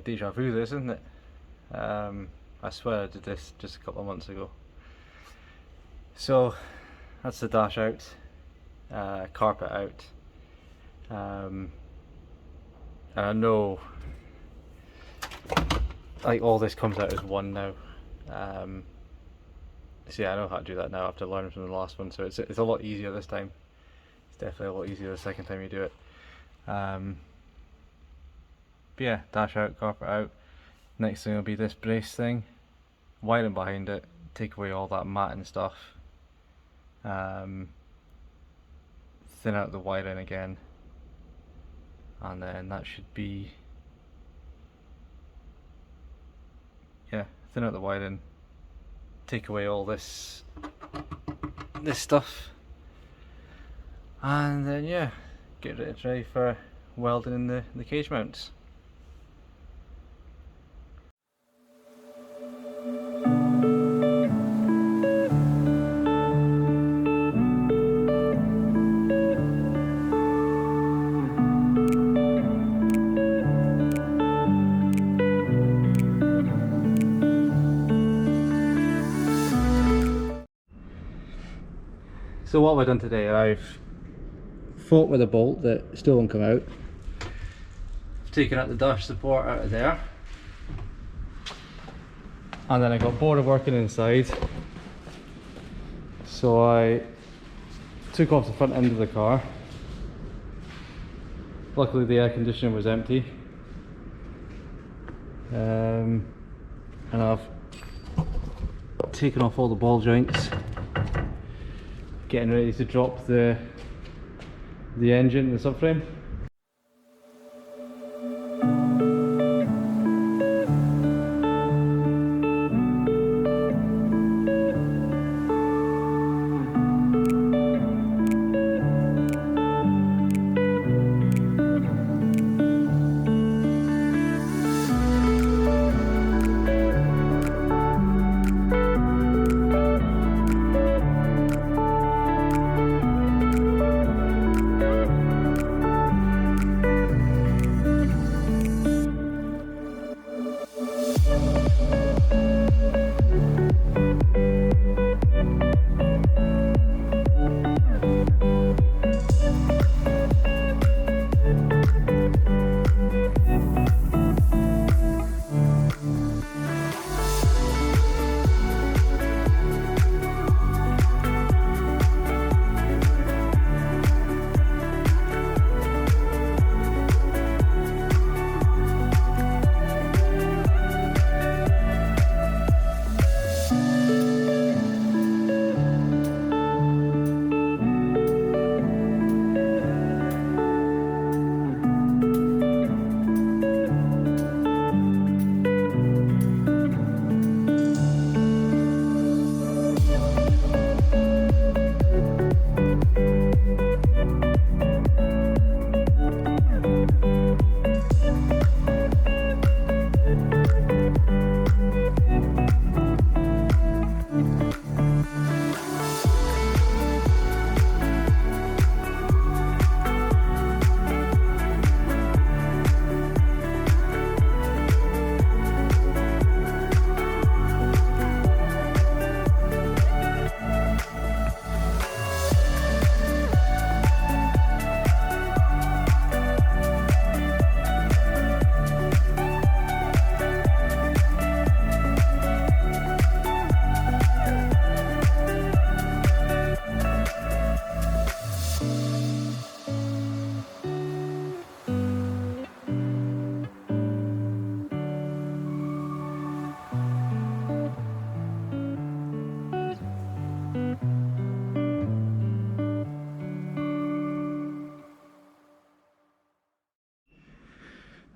of deja vu, this, isn't it? I swear I did this just a couple of months ago. So that's the dash out, carpet out, and I know like all this comes out as one now. So yeah, I know how to do that now after learning from the last one, so it's a lot easier this time. It's definitely a lot easier the second time you do it. But yeah, dash out, carpet out. Next thing will be this brace thing, wiring behind it, take away all that mat and stuff, thin out the wiring again, and then that should be, yeah, thin out the wiring, take away all this stuff, and then yeah, get it ready for welding in the cage mounts. So what have I done today? I've fought with a bolt that still won't come out. I've taken out the dash support out of there. And then I got bored working inside. So I took off the front end of the car. Luckily the air conditioner was empty. And I've taken off all the ball joints. Getting ready to drop the engine, the subframe.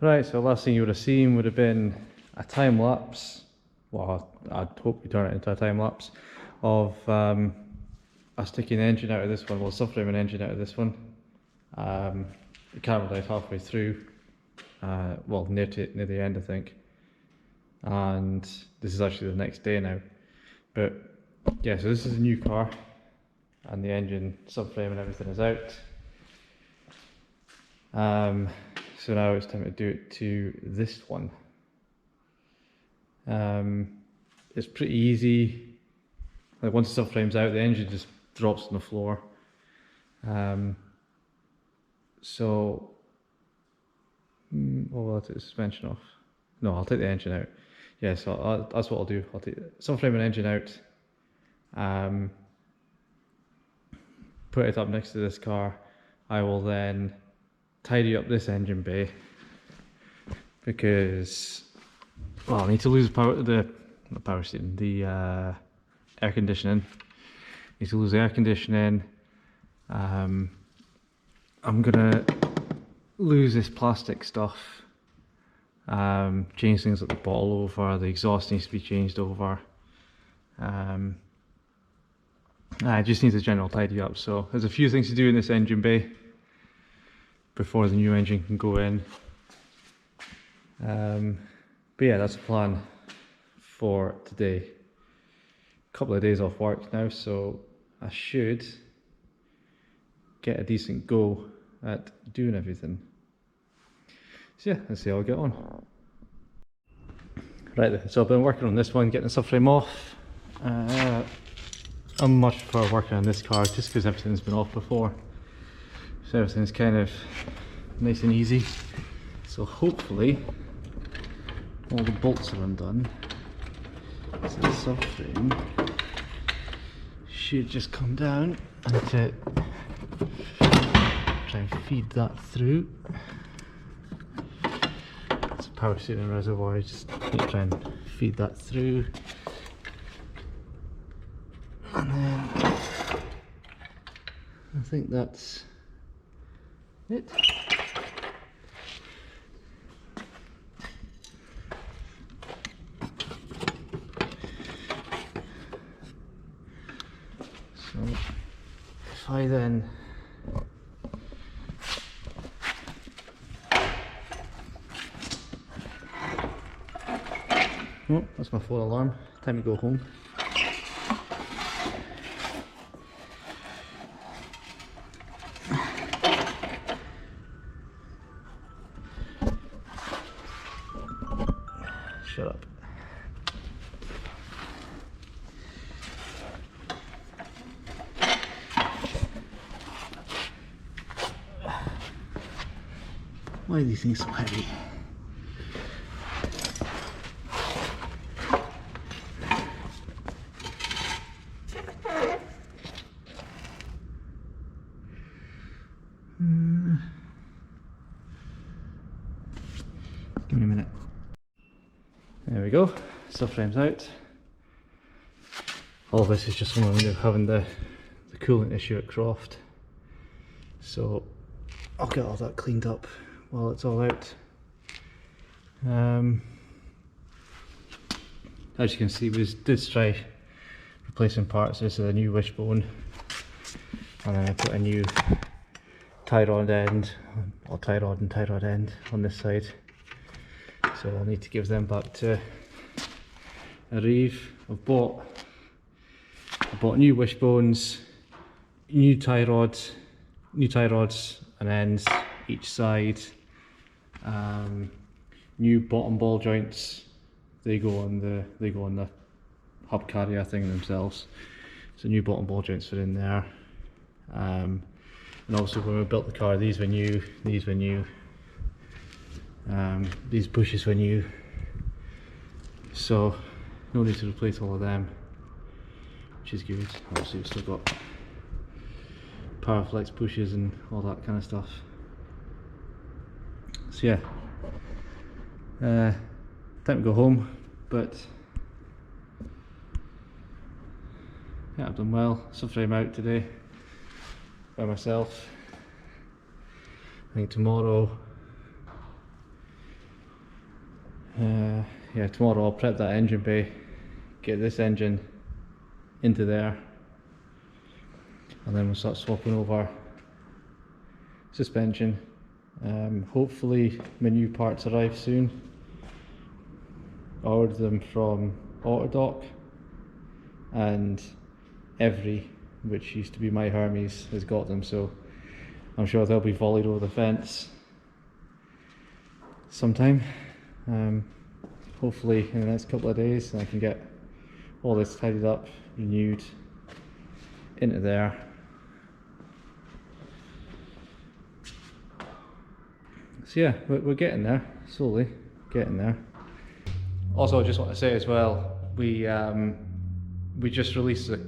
Right, so last thing you would have seen would have been a time lapse. Well, I'd hope we turn it into a time lapse of us taking the engine out of this one, well, subframe and engine out of this one. The camera died halfway through, well, near the end, I think. And this is actually the next day now. But yeah, so this is a new car, and the engine, subframe, and everything is out. So now it's time to do it to this one. It's pretty easy. Like once the subframe's out, the engine just drops on the floor. So, well, I'll take the suspension off. No, I'll take the engine out. Yeah, so that's what I'll do. I'll take the subframe and engine out. Put it up next to this car. I will then tidy up this engine bay because, well, I need to lose the power steering, the air conditioning. Need to lose the air conditioning. I'm gonna lose this plastic stuff. Change things like the bottle over. The exhaust needs to be changed over. I just need a general tidy up. So there's a few things to do in this engine bay before the new engine can go in. But yeah, that's the plan for today. A couple of days off work now, so I should get a decent go at doing everything. So yeah, let's see how I get on. Right then, so I've been working on this one, getting the subframe off. I much prefer working on this car just because everything's been off before. So everything's kind of nice and easy. So hopefully all the bolts are undone. So the subframe should just come down. I need to try and feed that through. It's a power steering reservoir, I just need to try and feed that through. And then I think that's it. So if I then oh, that's my phone alarm. Time to go home. Shut up. Why are these things so heavy? Give me a minute. There we go, subframe's out. All this is just from having the coolant issue at Croft. So I'll get all that cleaned up while it's all out. As you can see, we did try replacing parts. This is a new wishbone, and then I put a new tie rod end, or tie rod and tie rod end on this side. So I'll need to give them back to Reeve. I bought new wishbones, new tie rods and ends each side. New bottom ball joints. They go on the hub carrier thing themselves. So new bottom ball joints are in there. And also when we built the car, these were new. These were new. These bushes were new. So no need to replace all of them, which is good. Obviously we've still got Powerflex bushes and all that kind of stuff. So yeah, time to go home, but yeah, I've done well. Subframe out today by myself. I think tomorrow, yeah, tomorrow I'll prep that engine bay, get this engine into there, and then we'll start swapping over suspension. Hopefully my new parts arrive soon. I ordered them from Autodoc, and Every, which used to be my Hermes, has got them, so I'm sure they'll be volleyed over the fence sometime. hopefully in the next couple of days, and I can get all this tidied up, renewed into there. So yeah, we're getting there, slowly getting there. Also, I just want to say as well, we just released the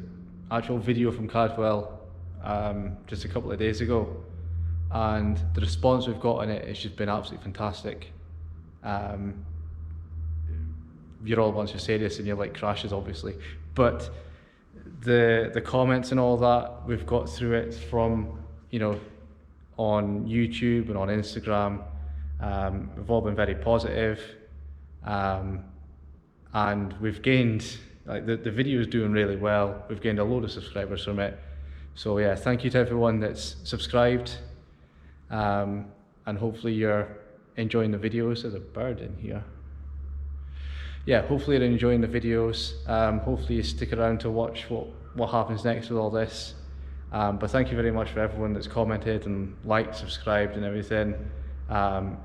actual video from Cadwell just a couple of days ago, and the response we've got on it has just been absolutely fantastic. You're all a bunch of serious and you like crashes, obviously, but the comments and all that we've got through it from, you know, on YouTube and on Instagram, have all been very positive, and we've gained, like, the video is doing really well. We've gained a load of subscribers from it. So yeah, thank you to everyone that's subscribed, and hopefully you're enjoying the videos. There's a bird in here. Yeah, hopefully you're enjoying the videos. Hopefully you stick around to watch what happens next with all this. But thank you very much for everyone that's commented and liked, subscribed and everything.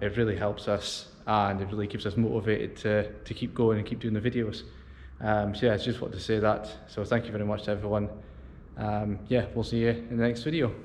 It really helps us, and it really keeps us motivated to keep going and keep doing the videos. So yeah, I just wanted to say that. So thank you very much to everyone. Yeah, we'll see you in the next video.